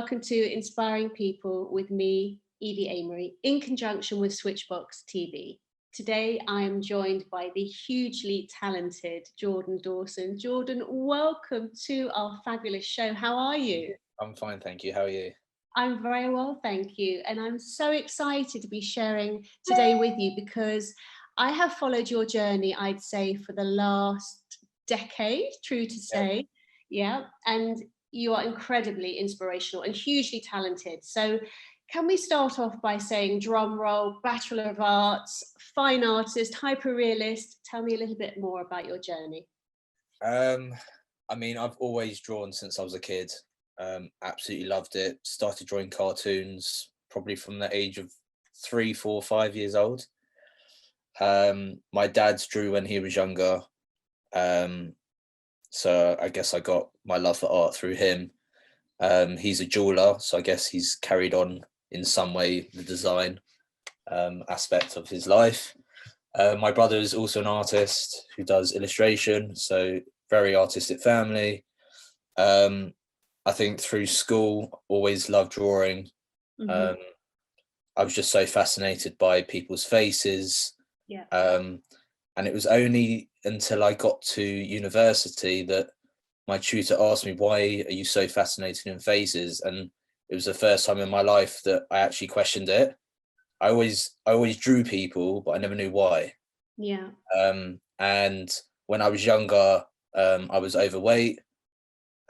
welcome to Inspiring People with me, Evey Amery, in conjunction with Switchbox TV. Today, I am joined by the hugely talented Jordan Dawson. Jordan, welcome to our fabulous show. How are you? I'm fine, thank you. How are you? I'm very well, thank you. And I'm so excited to be sharing today with you because I have followed your journey, I'd say, for the last decade, true to say. Yeah. And you are incredibly inspirational and hugely talented. So can we start off by saying drum roll, Bachelor of Arts, fine artist, hyper-realist? Tell me a little bit more about your journey. I've always drawn since I was a kid. Absolutely loved it. Started drawing cartoons probably from the age of 3, 4, 5 years old. My dad's drew when he was younger. So I guess I got my love for art through him. He's a jeweler, so I guess he's carried on in some way the design aspect of his life. My brother is also an artist who does illustration, so very artistic family. I think through school, always loved drawing. Mhm. I was just so fascinated by people's faces. Yeah. And it was only until I got to university that my tutor asked me, why are you so fascinated in faces? And it was the first time in my life that I actually questioned it. I always drew people, but I never knew why. Yeah. And when I was younger, I was overweight,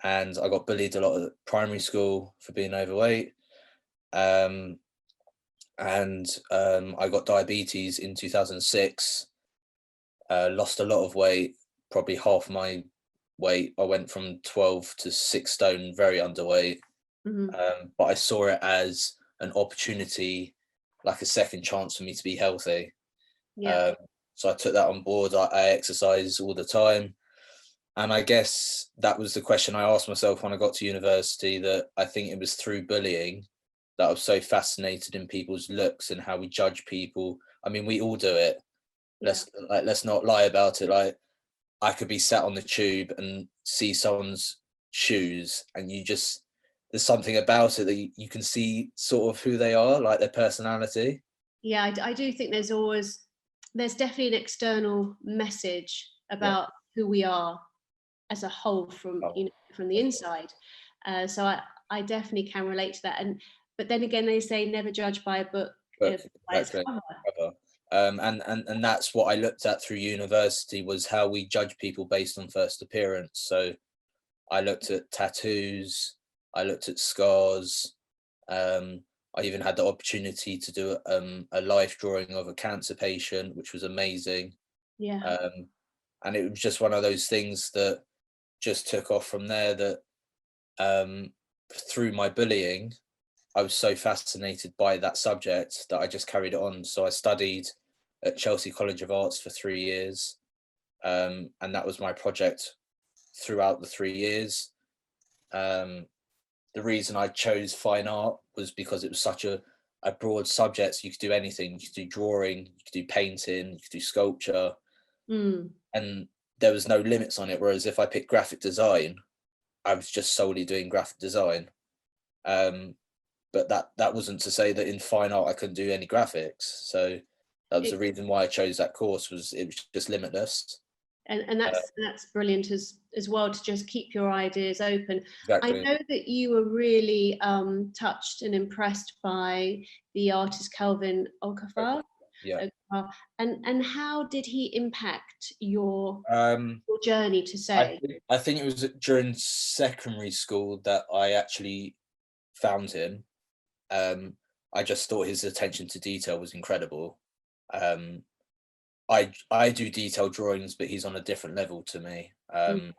and I got bullied a lot at primary school for being overweight. I got diabetes in 2006. Lost a lot of weight, probably half my weight. I went from 12 to 6 stone, very underweight. Mhm. But I saw it as an opportunity, like a second chance for me to be healthy. Yeah. Um, so I took that on board. I exercise all the time. And I guess that was the question I asked myself when I got to university, that I think it was through bullying that I was so fascinated in people's looks and how we judge people. I mean, we all do it. Yeah. Let's not lie about it. Like, I could be sat on the tube and see someone's shoes, and there's something about it that you can see sort of who they are, like their personality. Yeah, I do think there's definitely an external message Yeah. about who we are as a whole from, Oh, from the inside. So I definitely can relate to that. But then again, they say never judge by a book, book, by its exactly. cover. Cover. And that's what I looked at through university, was how we judge people based on first appearance. So I looked at tattoos, I looked at scars. I even had the opportunity to do a life drawing of a cancer patient, which was amazing. Yeah. Um, and it was just one of those things that just took off from there. That um, through my bullying, I was so fascinated by that subject that I just carried it on. So I studied at Chelsea College of Arts for 3 years, and that was my project throughout the 3 years. Um, the reason I chose fine art was because it was such a broad subject. So you could do anything. You could do drawing, you could do painting, you could do sculpture, Mm. and there was no limits on it. Whereas if I picked graphic design, I was just solely doing graphic design. Um, but that wasn't to say that in fine art I couldn't do any graphics. So that was the reason why I chose that course. Was it was just limitless. And Uh, that's brilliant as well, to just keep your ideas open. I exactly. know that you were really touched and impressed by the artist Kelvin Okafor. Yeah. And how did he impact Um, your journey, to say? I think it was during secondary school that I actually found him. I just thought his attention to detail was incredible. Um, I do detailed drawings, but he's on a different level to me. Mm.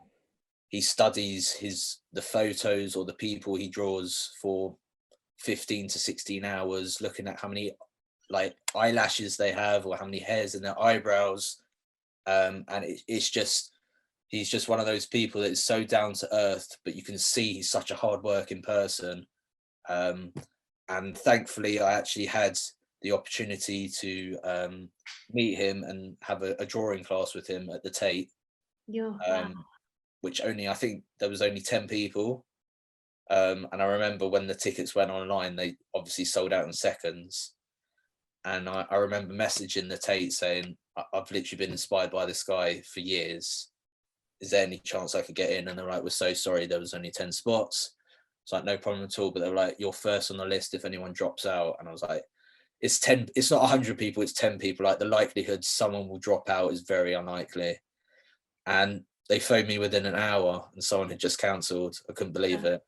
He studies the photos or the people he draws for 15 to 16 hours, looking at how many like eyelashes they have or how many hairs in their eyebrows. And it's just, he's just one of those people that is so down to earth, but you can see he's such a hard working person. Um, and thankfully, I actually had the opportunity to meet him and have a drawing class with him at the Tate, Yeah, wow. um, which only, I think there was only 10 people. And I remember when the tickets went online, they obviously sold out in seconds. And I remember messaging the Tate saying, I've literally been inspired by this guy for years. Is there any chance I could get in? And they're like, we're so sorry, there was only 10 spots. It's like, no problem at all. But they were like, you're first on the list if anyone drops out. And I was like, it's 10, it's not 100 people, it's 10 people. Like, the likelihood someone will drop out is very unlikely. And they phoned me within an hour and someone had just cancelled. I couldn't believe it.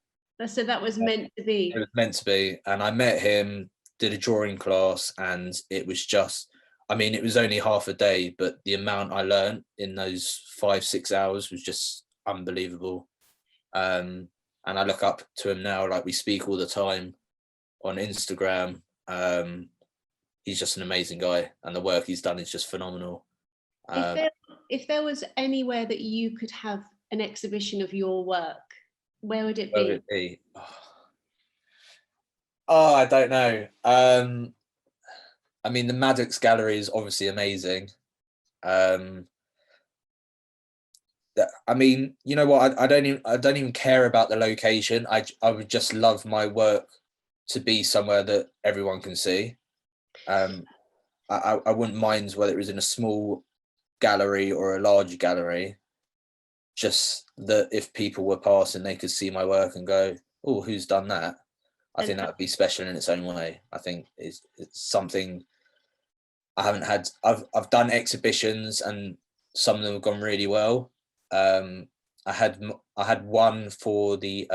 So that was meant to be. It was meant to be. And I met him, did a drawing class, and it was just, I mean, it was only half a day, but the amount I learned in those 5-6 hours was just unbelievable. And I look up to him now, like we speak all the time on Instagram. He's just an amazing guy, and the work he's done is just phenomenal. If there was anywhere that you could have an exhibition of your work, where would it be? Where would it be? Oh, I don't know. I mean, the Maddox Gallery is obviously amazing. I mean, you know what? I don't even care about the location. I would just love my work to be somewhere that everyone can see. I wouldn't mind whether it was in a small gallery or a large gallery. Just that if people were passing, they could see my work and go, "Oh, who's done that?" I think that would be special in its own way. I think it's something I haven't had. I've done exhibitions and some of them have gone really well. I had one for the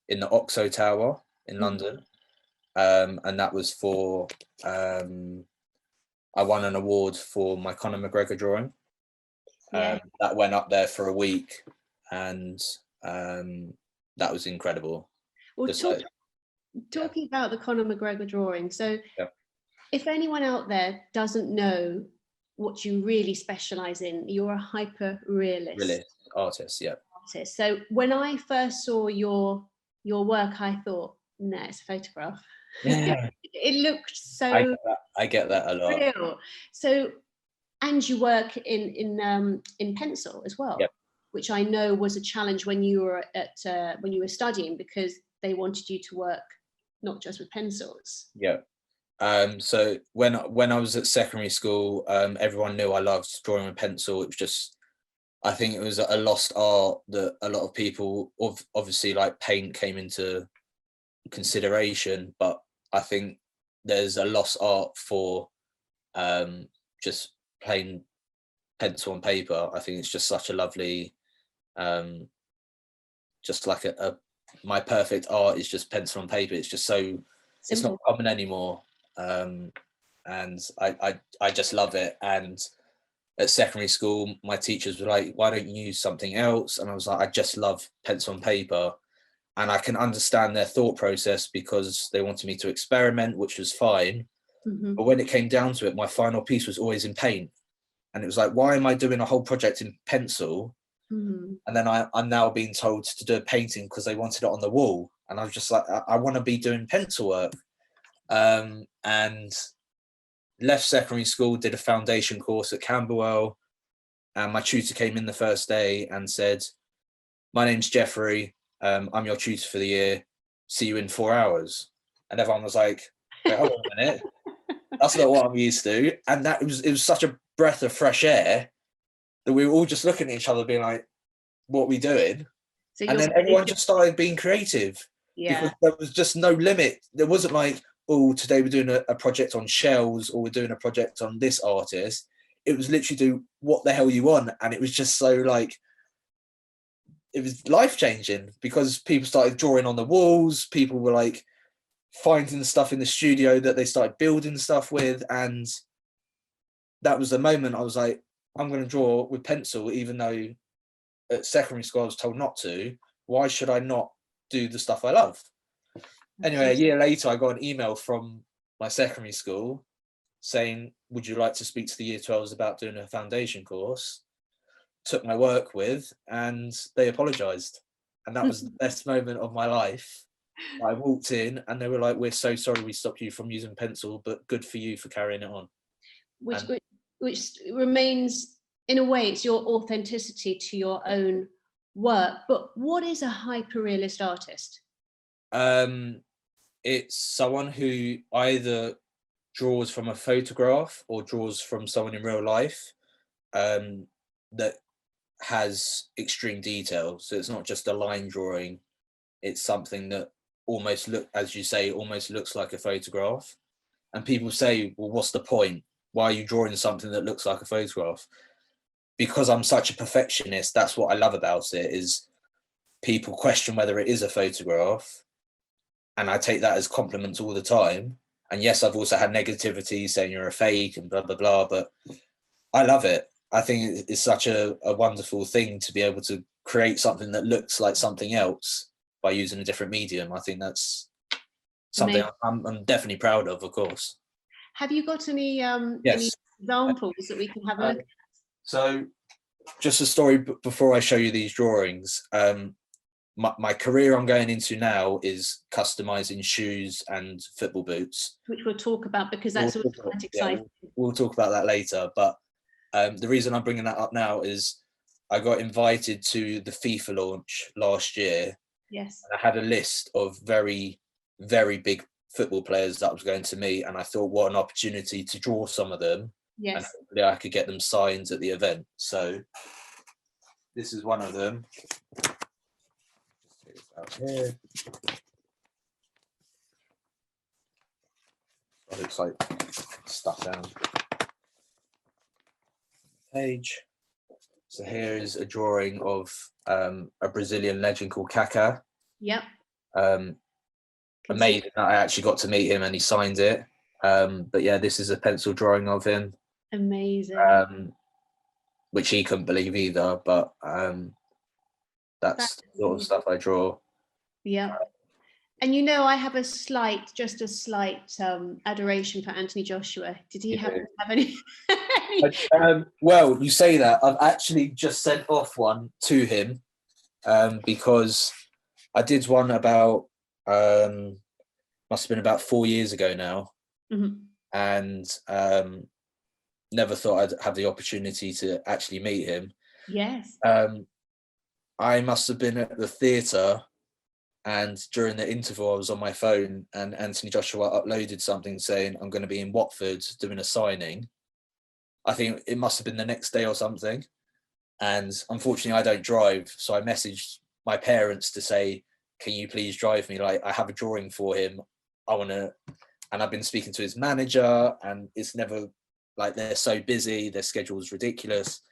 in the Oxo Tower in London, and that was for I won an award for my Conor McGregor drawing. That went up there for a week, and that was incredible. Well, talking about the Conor McGregor drawing, so if anyone out there doesn't know what you really specialize in, you're a hyper realist artist. So when I first saw your work, I thought, no, it's a photograph. Yeah. It looked so I get that a lot. real. So, and you work in pencil as well, which I know was a challenge when you were when you were studying, because they wanted you to work not just with pencils. So when I was at secondary school, everyone knew I loved drawing with pencil. It was just, I think it was a lost art that a lot of people, obviously, like paint came into consideration, but I think there's a lost art for just plain pencil and paper. I think it's just such a lovely, just like my perfect art is just pencil and paper. It's just so simple. It's not common anymore, and I just love it. And at secondary school, my teachers were like, "Why don't you use something else?" And I was like, "I just love pencil and paper." And I can understand their thought process because they wanted me to experiment, which was fine. But when it came down to it, my final piece was always in paint. And it was like, why am I doing a whole project in pencil? And then I'm now being told to do a painting because they wanted it on the wall. And I was just like, I want to be doing pencil work. And left secondary school, did a foundation course at Camberwell. And my tutor came in the first day and said, "My name's Jeffrey. I'm your tutor for the year. See you in 4 hours." And everyone was like, "Wait, hold on a minute. That's not what I'm used to." And it was such a breath of fresh air that we were all just looking at each other being like, "What are we doing?" And then everyone just started being creative because there was just no limit. There wasn't like, "Oh, today we're doing a project on shells or we're doing a project on this artist." It was literally do what the hell you want. And it was just so like, it was life-changing because people started drawing on the walls. People were like finding stuff in the studio that they started building stuff with. And that was the moment I was like, I'm going to draw with pencil, even though at secondary school I was told not to. Why should I not do the stuff I love? Anyway, a year later, I got an email from my secondary school saying, "Would you like to speak to the year 12s about doing a foundation course?" Took my work with, and they apologized. And that was the best moment of my life. I walked in and they were like, "We're so sorry we stopped you from using pencil, but good for you for carrying it on." Which remains, in a way, it's your authenticity to your own work. But what is a hyper-realist artist? It's someone who either draws from a photograph or draws from someone in real life, that has extreme detail. So it's not just a line drawing, it's something that almost as you say, almost looks like a photograph. And people say, well, what's the point? Why are you drawing something that looks like a photograph? Because I'm such a perfectionist, that's what I love about it, is people question whether it is a photograph, and I take that as compliments all the time. And yes, I've also had negativity saying you're a fake and blah blah blah, but I love it. I think it's such a wonderful thing to be able to create something that looks like something else by using a different medium. I think that's something I'm definitely proud of course. Have you got any Yes. examples that we can have a look at? So just a story before I show you these drawings. My career I'm going into now is customizing shoes and football boots, Which we'll talk about, because that's also quite exciting. we'll talk about that later, but the reason I'm bringing that up now is I got invited to the FIFA launch last year. Yes. And I had a list of very, very big football players that I was going to meet, and I thought, what an opportunity to draw some of them. Yes. And hopefully I could get them signed at the event. So this is one of them. Out here. It looks like stuff down page. So here is a drawing of a Brazilian legend called Kaká. Yep. Amazing that I actually got to meet him and he signed it. But yeah, this is a pencil drawing of him. Amazing. Which he couldn't believe either, but that's the sort of stuff I draw. Yeah. And you know, I have just a slight adoration for Anthony Joshua. Did he have any? Well, you say that. I've actually just sent off one to him because I did one about, must have been about 4 years ago now. Mm-hmm. And never thought I'd have the opportunity to actually meet him. Yes. I must have been at the theatre, and during the interval I was on my phone and Anthony Joshua uploaded something saying I'm going to be in Watford doing a signing. I think it must have been the next day or something. And unfortunately I don't drive, so I messaged my parents to say, can you please drive me? Like, I have a drawing for him. I want to, and I've been speaking to his manager, and it's never, like, they're so busy, their schedule's ridiculous.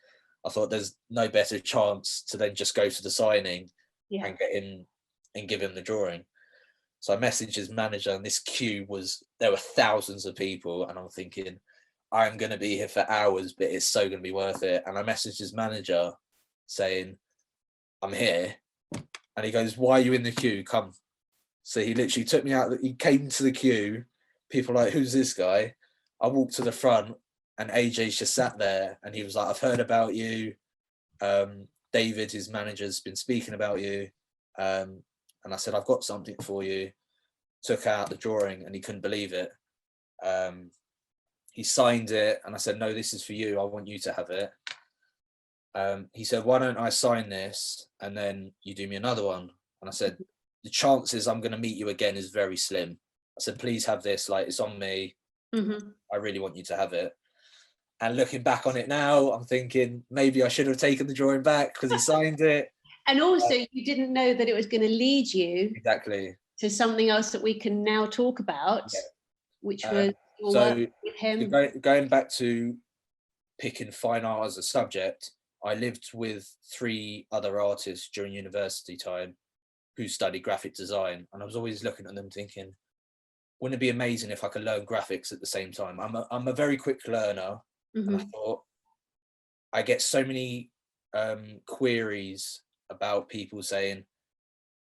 I thought there's no better chance to then just go to the signing and get him and give him the drawing. So I messaged his manager, and this queue there were thousands of people, and I'm thinking, I'm going to be here for hours, but it's so going to be worth it. And I messaged his manager saying, I'm here. And he goes, why are you in the queue? Come. So he literally took me out. He came to the queue. People were like, who's this guy? I walked to the front, and AJ's just sat there, and he was like, I've heard about you. David, his manager's been speaking about you. And I said, I've got something for you. Took out the drawing, and he couldn't believe it. He signed it, and I said, no, this is for you. I want you to have it. He said, why don't I sign this and then you do me another one? And I said, the chances I'm going to meet you again is very slim. I said, please have this, like, it's on me. Mm-hmm. I really want you to have it. And looking back on it now, I'm thinking maybe I should have taken the drawing back because he signed it. And also, you didn't know that it was going to lead you exactly to something else that we can now talk about, which was your work with him. Going back to picking fine art as a subject, I lived with 3 other artists during university time who studied graphic design, and I was always looking at them thinking, wouldn't it be amazing if I could learn graphics at the same time? I'm a very quick learner. Mm-hmm. And I thought, I get so many queries about people saying,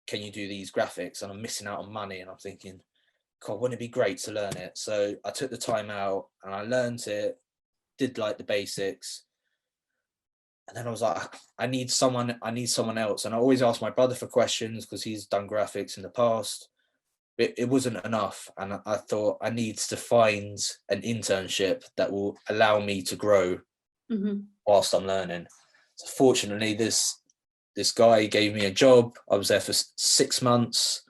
can you do these graphics? And I'm missing out on money. And I'm thinking, God, wouldn't it be great to learn it? So I took the time out and I learned it, did like the basics. And then I was like, I need someone else. And I always ask my brother for questions because he's done graphics in the past. It wasn't enough. And I thought I need to find an internship that will allow me to grow whilst I'm learning. So fortunately, this this guy gave me a job. I was there for 6 months.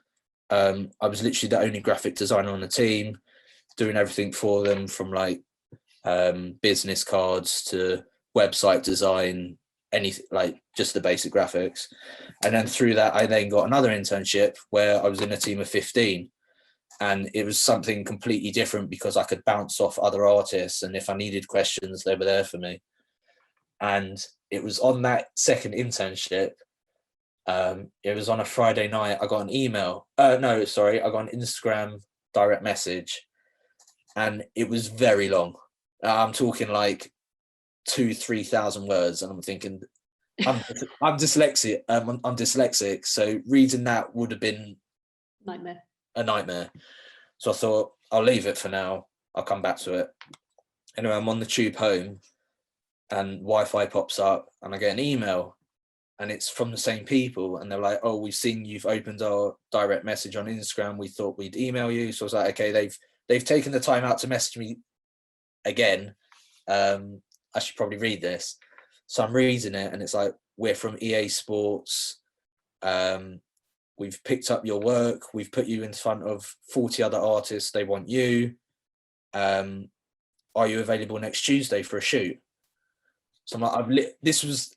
I was literally the only graphic designer on the team, doing everything for them, from like business cards to website design, anything, like just the basic graphics. And then through that, I then got another internship where I was in a team of 15. And it was something completely different because I could bounce off other artists, and if I needed questions, they were there for me. And it was on that second internship, it was on a Friday night, I got an email. I got an Instagram direct message, and it was very long. I'm talking like 2,000-3,000 words, and I'm thinking, I'm dyslexic. I'm dyslexic, so reading that would have been a nightmare. So I thought, I'll leave it for now. I'll come back to it. Anyway, I'm on the tube home, and Wi-Fi pops up, and I get an email, and it's from the same people, and they're like, "Oh, we've seen you've opened our direct message on Instagram. We thought we'd email you." So I was like, "Okay, they've taken the time out to message me again. I should probably read this." So I'm reading it, and it's like, "We're from EA Sports. We've picked up your work. We've put you in front of 40 other artists. They want you. Are you available next Tuesday for a shoot?" So I'm like, this was,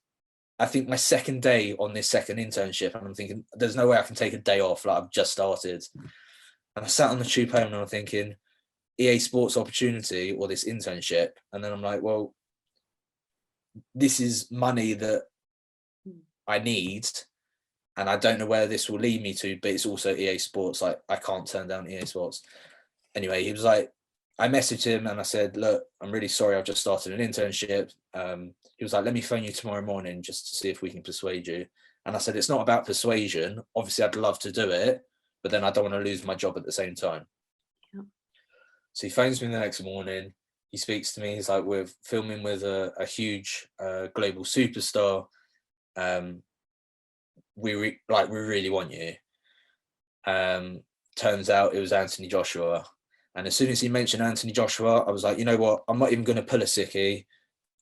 I think, my second day on this second internship, and I'm thinking, there's no way I can take a day off. Like, I've just started. And I sat on the tube home, and I'm thinking, EA Sports opportunity or this internship? And then I'm like, well, this is money that I need, and I don't know where this will lead me to, but it's also EA Sports. Like, I can't turn down EA Sports. Anyway, he was like, I messaged him and I said, "Look, I'm really sorry, I've just started an internship." He was like, "Let me phone you tomorrow morning just to see if we can persuade you." And I said, "It's not about persuasion. Obviously, I'd love to do it, but then I don't want to lose my job at the same time." Yeah. So he phones me the next morning. He speaks to me. He's like, "We're filming with a huge global superstar. We really want you." Turns out it was Anthony Joshua. And as soon as he mentioned Anthony Joshua, I was like, you know what? I'm not even going to pull a sickie.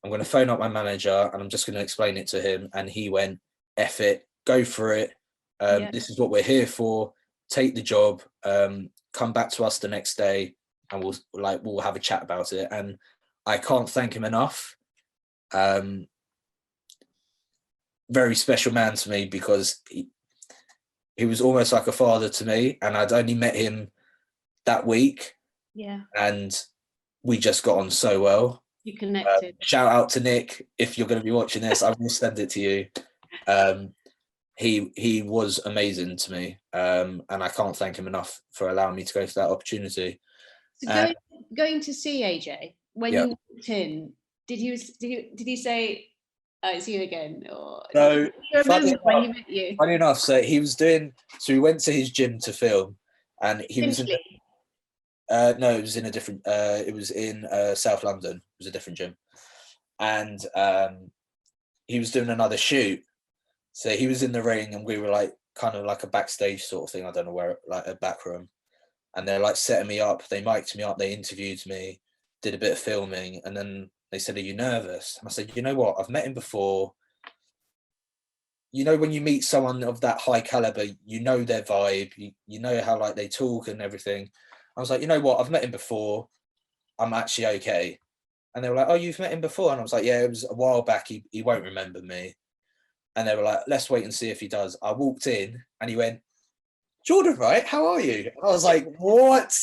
I'm going to phone up my manager, and I'm just going to explain it to him. And he went, "F it, go for it. This is what we're here for. Take the job. Come back to us the next day, and we'll have a chat about it." And I can't thank him enough. Very special man to me, because he was almost like a father to me, and I'd only met him that week. Yeah. And we just got on so well. You connected. Shout out to Nick, if you're going to be watching this. I will send it to you. He was amazing to me, and I can't thank him enough for allowing me to go for that opportunity. So going to see AJ, when you walked in, did you say, "Oh, it's you again"? Or no? Funny met you? Funny enough, so we went to his gym to film, and he was in. No, it was in a different. It was in South London. It was a different gym, and he was doing another shoot. So he was in the ring, and we were like kind of like a backstage sort of thing. I don't know where, like a back room, and they're like setting me up. They mic'd me up. They interviewed me, did a bit of filming, and then they said, "Are you nervous?" And I said, "You know what? I've met him before. You know, when you meet someone of that high caliber, you know their vibe. You know how like they talk and everything." I was like, "You know what? I've met him before. I'm actually okay." And they were like, "Oh, you've met him before?" And I was like, "Yeah, it was a while back. He won't remember me." And they were like, "Let's wait and see if he does." I walked in, and he went, "Jordan, right? How are you?" And I was like, "What?"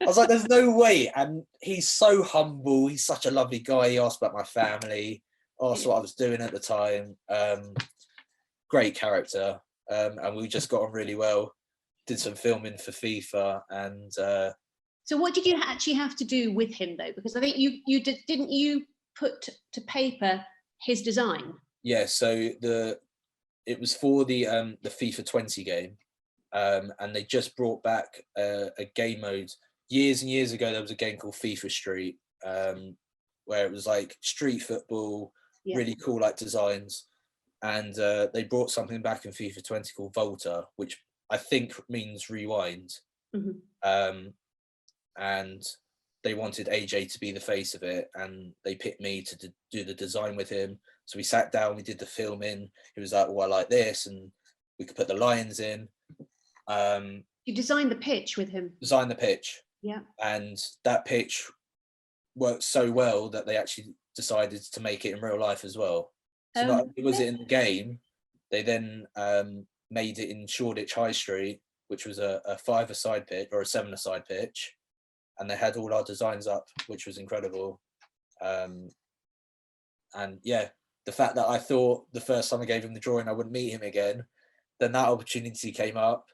I was like, "There's no way." And he's so humble. He's such a lovely guy. He asked about my family, asked what I was doing at the time. Great character. And we just got on really well. Did some filming for FIFA, and so what did you actually have to do with him, though? Because I think didn't you put to paper his design? Yeah, so it was for the FIFA 20 game, and they just brought back a game mode. Years and years ago, there was a game called FIFA Street, where it was like street football, really cool like designs, and they brought something back in FIFA 20 called Volta, which I think means rewind. Mm-hmm. And they wanted AJ to be the face of it, and they picked me to do the design with him. So we sat down, we did the filming. He was like, well, I like this, and we could put the lions in. You designed the pitch with him. Designed the pitch. Yeah. And that pitch worked so well that they actually decided to make it in real life as well. So not only was it in the game, they then made it in Shoreditch High Street, which was a 5-a-side pitch or a 7-a-side pitch, and they had all our designs up, which was incredible. And yeah, the fact that I thought the first time I gave him the drawing I wouldn't meet him again, then that opportunity came up.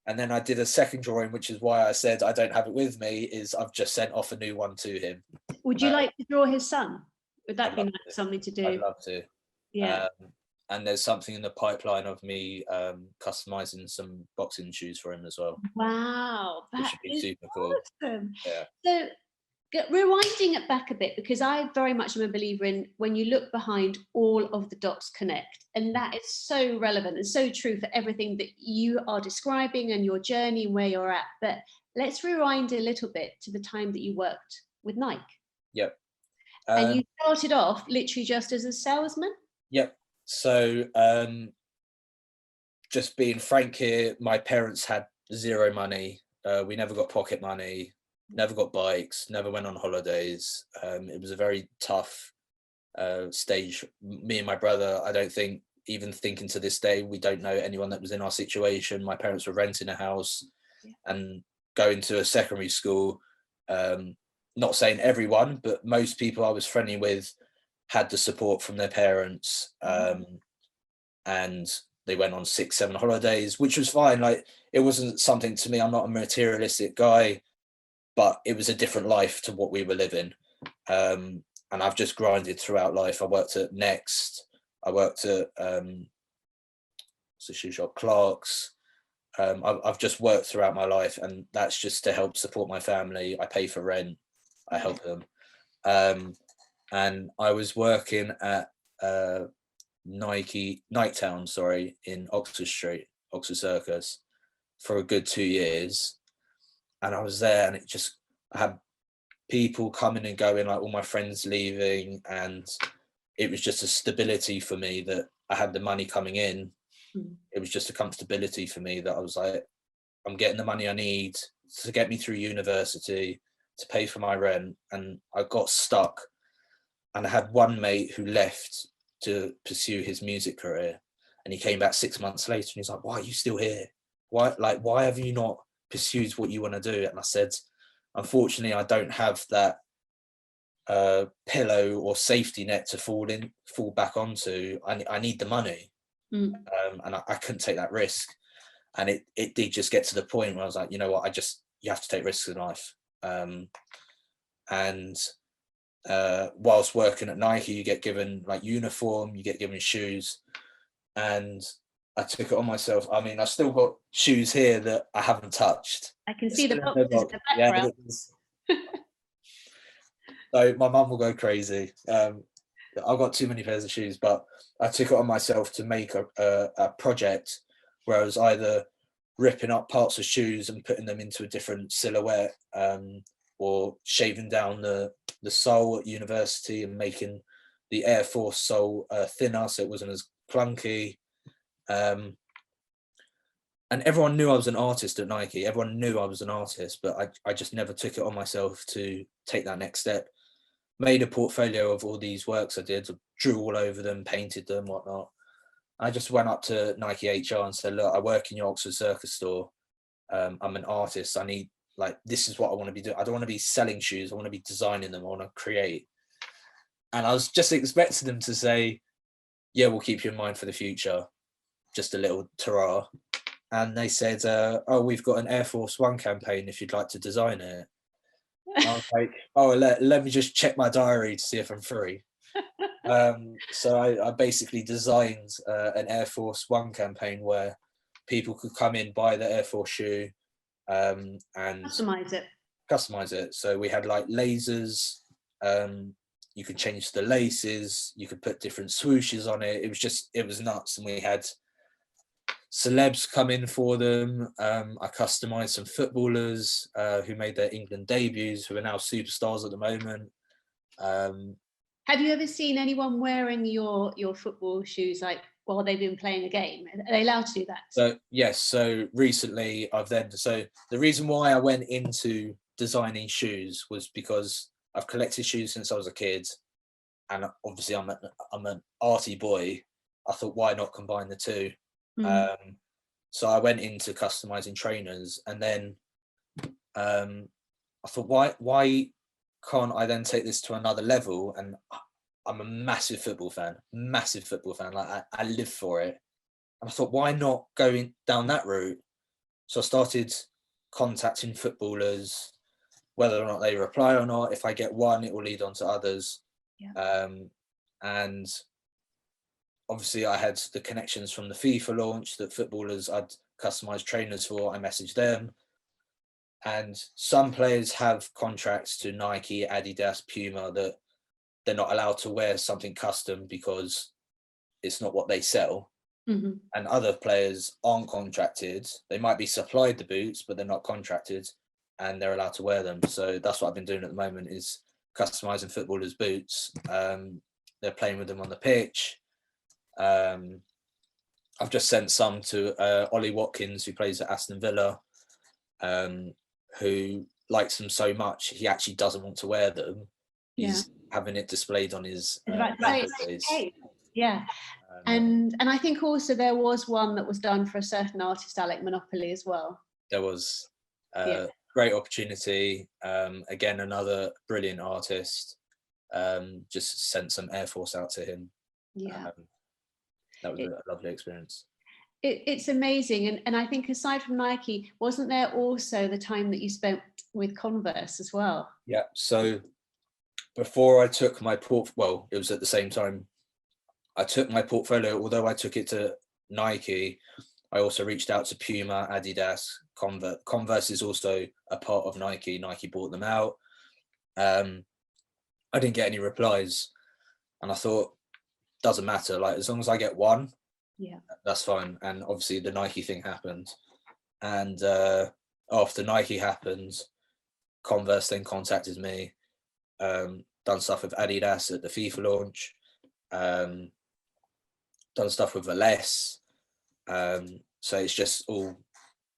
And then I did a second drawing, which is why I said I don't have it with me, is I've just sent off a new one to him. Would you like to draw his son? Would that be something to do? I'd love to. Yeah. And there's something in the pipeline of me customizing some boxing shoes for him as well. Wow, that should be super cool. Awesome. Yeah. So rewinding it back a bit, because I very much am a believer in when you look behind, all of the dots connect, and that is so relevant and so true for everything that you are describing and your journey and where you're at. But let's rewind a little bit to the time that you worked with Nike. Yep. And you started off literally just as a salesman? Yep. So just being frank here, my parents had zero money. We never got pocket money, never got bikes, never went on holidays. It was a very tough stage. Me and my brother, I don't think, even thinking to this day, we don't know anyone that was in our situation. My parents were renting a house and going to a secondary school. Not saying everyone, but most people I was friendly with had the support from their parents. And they went on 6-7 holidays, which was fine. Like, it wasn't something, to me, I'm not a materialistic guy, but it was a different life to what we were living. And I've just grinded throughout life. I worked at Next. I worked at shoe shop, Clark's. I've just worked throughout my life, and that's just to help support my family. I pay for rent. I help them. And I was working at Niketown, in Oxford Street, Oxford Circus, for a good 2 years. And I was there, and I had people coming and going, like all my friends leaving, and it was just a stability for me that I had the money coming in. It was just a comfortability for me that I was like, I'm getting the money I need to get me through university, to pay for my rent. And I got stuck, and I had one mate who left to pursue his music career, and he came back 6 months later, and he's like, why are you still here? Why have you not pursued what you want to do? And I said, unfortunately, I don't have that pillow or safety net to fall back onto. I need the money. And I couldn't take that risk. And it did just get to the point where I was like, you know what, you have to take risks in life. And whilst working at Nike, you get given like uniform, you get given shoes, and I took it on myself. I mean, I've still got shoes here that I haven't touched. I can see the boxes in the background. So my mum will go crazy. I've got too many pairs of shoes, but I took it on myself to make a project where I was either ripping up parts of shoes and putting them into a different silhouette, or shaving down the sole at university and making the Air Force sole thinner so it wasn't as clunky. And everyone knew I was an artist at Nike. Everyone knew I was an artist, but I just never took it on myself to take that next step. Made a portfolio of all these works I did, drew all over them, painted them, whatnot. I just went up to Nike HR and said, look, I work in your Oxford Circus store. I'm an artist. I need, this is what I want to be doing. I don't want to be selling shoes. I want to be designing them. I want to create. And I was just expecting them to say, yeah, we'll keep you in mind for the future. Just a little ta-ra. And they said, oh, we've got an Air Force One campaign if you'd like to design it. I was like, oh, let me just check my diary to see if I'm free. So I basically designed an Air Force One campaign where people could come in, buy the Air Force shoe, and customize it. So we had like lasers. You could change the laces. You could put different swooshes on it. It was nuts. And we had celebs come in for them. I customized some footballers who made their England debuts, who are now superstars at the moment. Have you ever seen anyone wearing your football shoes like while they've been playing a game? Are they allowed to do that? So yes, so recently so the reason why I went into designing shoes was because I've collected shoes since I was a kid, and obviously I'm an arty boy. I thought, why not combine the two? Mm. So I went into customizing trainers, and then I thought, why can't I then take this to another level? And I'm a massive football fan. Like I live for it. And I thought, why not going down that route? So I started contacting footballers, whether or not they reply or not. If I get one, it will lead on to others. Yeah. And obviously I had the connections from the FIFA launch that footballers I'd customized trainers for. I messaged them. And some players have contracts to Nike, Adidas, Puma that they're not allowed to wear something custom because it's not what they sell. Mm-hmm. And other players aren't contracted. They might be supplied the boots, but they're not contracted and they're allowed to wear them. So that's what I've been doing at the moment, is customizing footballers' boots. They're playing with them on the pitch. I've just sent some to Ollie Watkins, who plays at Aston Villa, who likes them so much he actually doesn't want to wear them. He's having it displayed on his yeah. And I think also there was one that was done for a certain artist, Alec Monopoly, as well. There was great opportunity. Again, another brilliant artist. Just sent some Air Force out to him. Yeah. That was a lovely experience. It's amazing. And I think aside from Nike, wasn't there also the time that you spent with Converse as well? Yeah. So before I took my it was at the same time I took my portfolio, although I took it to Nike, I also reached out to Puma, Adidas, Converse. Converse is also a part of Nike. Nike bought them out. I didn't get any replies, and I thought, doesn't matter. Like, as long as I get one, that's fine. And obviously the Nike thing happened. And after Nike happened, Converse then contacted me, done stuff with Adidas at the FIFA launch, done stuff with Valesse. So it's just all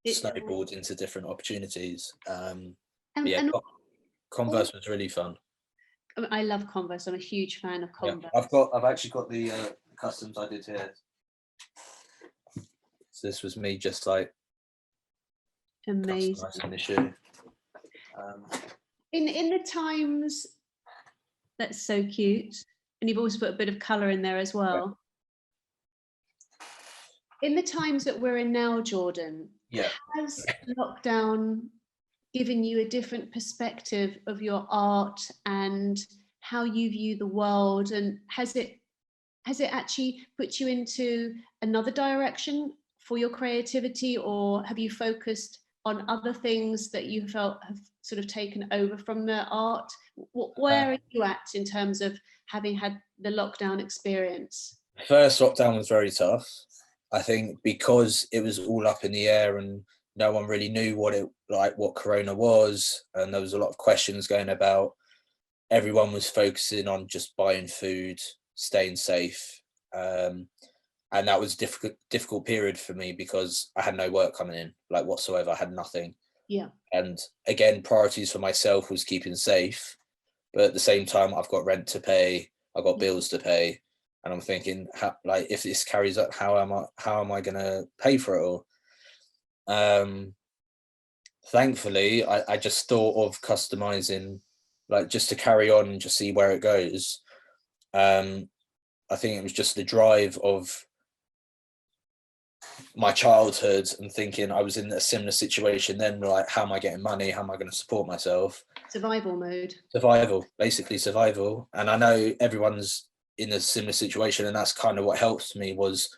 snowballed into different opportunities. Converse was really fun. I love Converse. I'm a huge fan of Converse. I've actually got the customs I did here. So this was me just like amazing customizing the shoe. In the times, that's so cute, and you've also put a bit of color in there as well. In the times that we're in now, Jordan, has lockdown given you a different perspective of your art and how you view the world? And has it actually put you into another direction for your creativity, or have you focused on other things that you felt have sort of taken over from the art? Where are you at in terms of having had the lockdown experience? First lockdown was very tough. I think because it was all up in the air and no one really knew what Corona was, and there was a lot of questions going about. Everyone was focusing on just buying food, staying safe, and that was a difficult period for me because I had no work coming in, like whatsoever. I had nothing. Yeah. And again, priorities for myself was keeping safe, but at the same time, I've got rent to pay, I've got bills to pay. And I'm thinking, if this carries up, how am I going to pay for it all? Thankfully, I just thought of customizing, like just to carry on and just see where it goes. I think it was just the drive of my childhood and thinking I was in a similar situation then, like, how am I getting money? How am I going to support myself? Survival mode. Basically survival. And I know everyone's in a similar situation, and that's kind of what helped me, was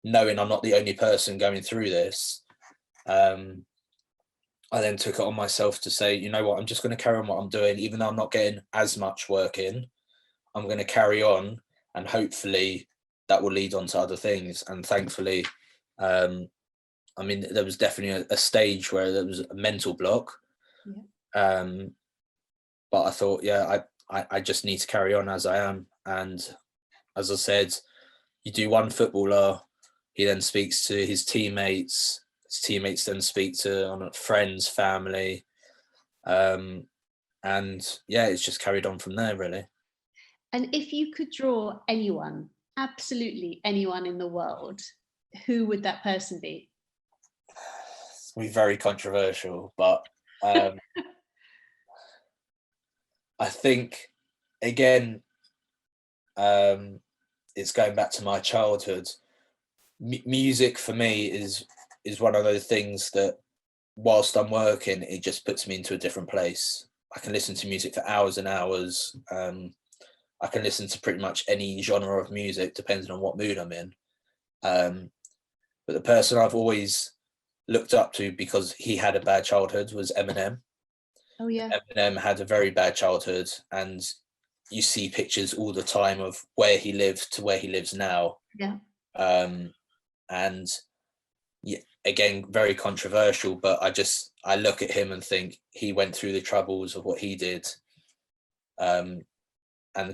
knowing I'm not the only person going through this. I then took it on myself to say, you know what, I'm just going to carry on what I'm doing, even though I'm not getting as much work in. I'm going to carry on, and hopefully that will lead on to other things. And thankfully, I mean, there was definitely a stage where there was a mental block. But I thought, I just need to carry on as I am. And as I said, you do one footballer, he then speaks to his teammates then speak to friends, family, and yeah, it's just carried on from there, really. And if you could draw anyone, absolutely anyone in the world, who would that person be? It's gonna be very controversial, but I think, again, it's going back to my childhood. Music for me is one of those things that, whilst I'm working, it just puts me into a different place. I can listen to music for hours and hours. I can listen to pretty much any genre of music, depending on what mood I'm in. But the person I've always looked up to, because he had a bad childhood, was Eminem. Oh yeah. Eminem had a very bad childhood, and you see pictures all the time of where he lived to where he lives now. Yeah. And yeah, again, very controversial, but I look at him and think he went through the troubles of what he did. And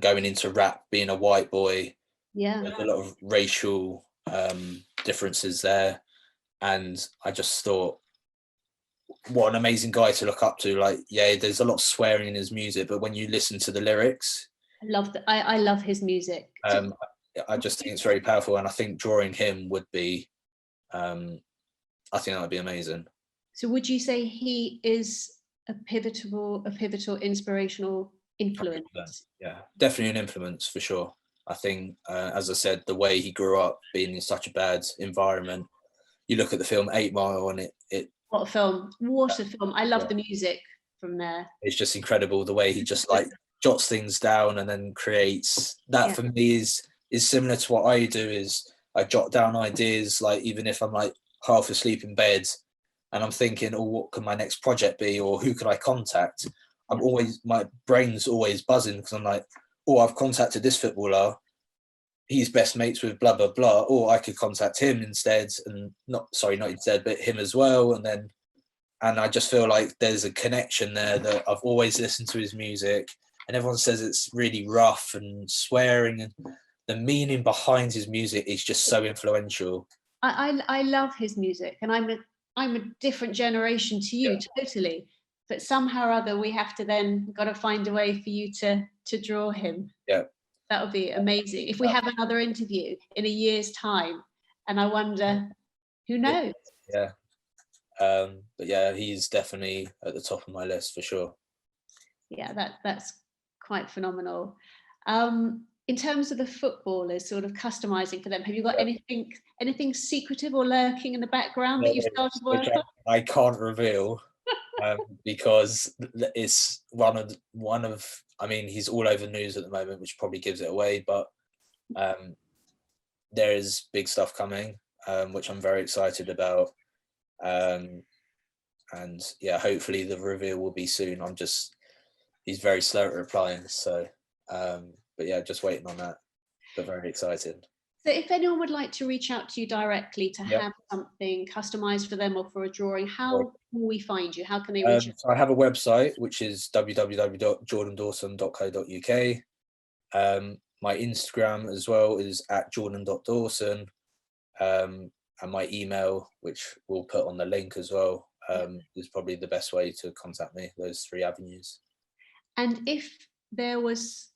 going into rap, being a white boy, Yeah. there's a lot of racial differences there. And I just thought, what an amazing guy to look up to. Like, yeah, there's a lot of swearing in his music, but when you listen to the lyrics, I love his music. I just think it's very powerful. And I think drawing him would be, I think that would be amazing. So would you say he is a pivotal, inspirational influence? Yeah, definitely an influence for sure. I think, as I said, the way he grew up being in such a bad environment. You look at the film 8 Mile, and it What a film! What a film! I love the music from there. It's just incredible the way he just like jots things down and then creates that. Yeah. For me is similar to what I do. Is I jot down ideas, like even if I'm like half asleep in bed and I'm thinking, oh, what could my next project be, or who could I contact? My brain's always buzzing, because I'm like, oh, I've contacted this footballer, he's best mates with blah blah blah, or I could contact him instead, and not instead, but him as well. And I just feel like there's a connection there, that I've always listened to his music, and everyone says it's really rough and swearing, and the meaning behind his music is just so influential. I love his music, and I'm a different generation to you, totally. But somehow or other, we have to then got to find a way for you to draw him. Yeah, that would be amazing. If we have another interview in a year's time, and I wonder, who knows? Yeah. But yeah, he's definitely at the top of my list for sure. Yeah, that's quite phenomenal. In terms of the footballers, sort of customizing for them, have you got anything secretive or lurking in the background that you've started work on? I can't reveal, because it's one of. I mean, he's all over the news at the moment, which probably gives it away. But there is big stuff coming, which I'm very excited about. And yeah, hopefully the reveal will be soon. He's very slow at replying, so but yeah, just waiting on that, but very excited. So if anyone would like to reach out to you directly to have something customized for them or for a drawing, how will we find you? How can they reach you? So I have a website, which is www.jordandawson.co.uk. My Instagram as well is @jordan.dawson, and my email, which we'll put on the link as well, is probably the best way to contact me, those 3 avenues. And if there was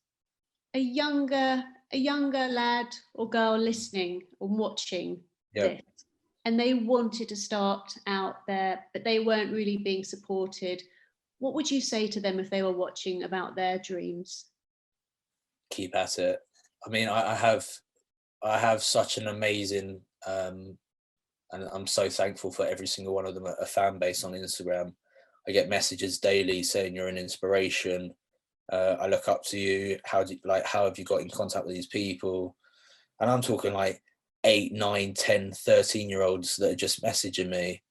a younger lad or girl listening or watching this, and they wanted to start out there, but they weren't really being supported, what would you say to them if they were watching about their dreams? Keep at it. I mean, I have such an amazing, and I'm so thankful for every single one of them, a fan base on Instagram. I get messages daily saying you're an inspiration. I look up to you. How have you got in contact with these people? And I'm talking like 8, 9, 10, 13-year-olds that are just messaging me.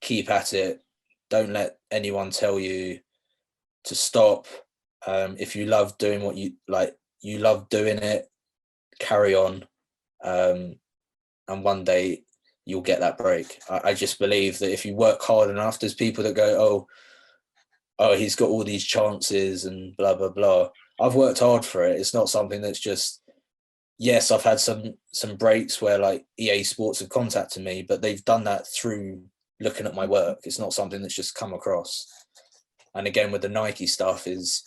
Keep at it. Don't let anyone tell you to stop. If you love doing what you love doing it, carry on. And one day you'll get that break. I just believe that if you work hard enough, there's people that go, oh, he's got all these chances and blah, blah, blah. I've worked hard for it. It's not something that's just, yes, I've had some breaks where like EA Sports have contacted me, but they've done that through looking at my work. It's not something that's just come across. And again, with the Nike stuff, is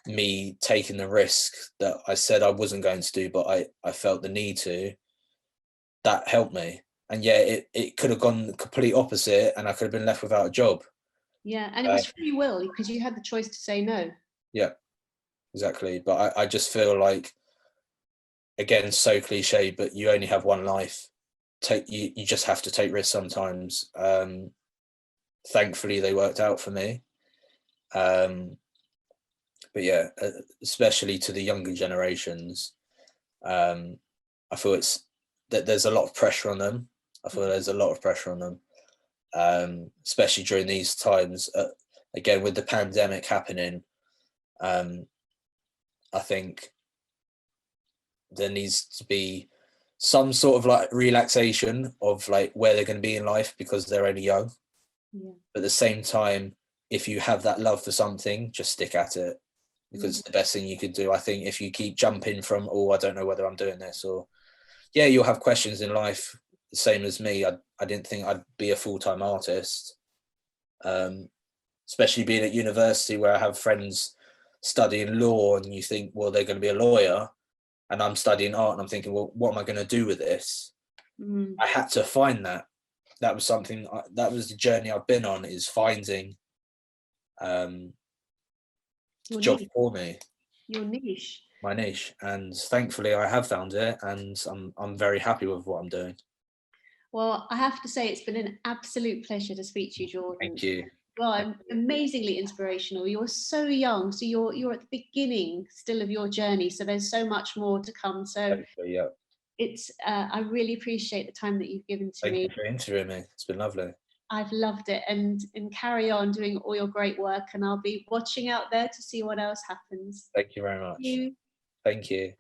me taking the risk that I said I wasn't going to do, but I felt the need to. That helped me. And yeah, it could have gone the complete opposite, and I could have been left without a job. Yeah, and it was free will, because you had the choice to say no. Yeah, exactly. But I just feel like, again, so cliche, but you only have one life. You just have to take risks sometimes. Thankfully, they worked out for me. But yeah, especially to the younger generations, I feel that there's a lot of pressure on them. I feel there's a lot of pressure on them, especially during these times. Again, with the pandemic happening, I think there needs to be some sort of like relaxation of like where they're going to be in life, because they're only young. Yeah. But at the same time, if you have that love for something, just stick at it, because it's the best thing you could do. I think if you keep jumping from, oh, I don't know whether I'm doing this, or yeah, you'll have questions in life, the same as me. I didn't think I'd be a full-time artist, especially being at university where I have friends studying law, and you think, well, they're going to be a lawyer, and I'm studying art, and I'm thinking, well, what am I going to do with this? I had to find that. That was something, that was the journey I've been on, is finding a job for me. Your niche. My niche. And thankfully I have found it, and I'm very happy with what I'm doing. Well, I have to say, it's been an absolute pleasure to speak to you, Jordan. Thank you. Well, I'm amazingly inspirational. You're so young, so you're at the beginning still of your journey, so there's so much more to come. So yeah, it's I really appreciate the time that you've given to me. Thank you for interviewing me. It's been lovely. I've loved it, and carry on doing all your great work, and I'll be watching out there to see what else happens. Thank you very much. Thank you.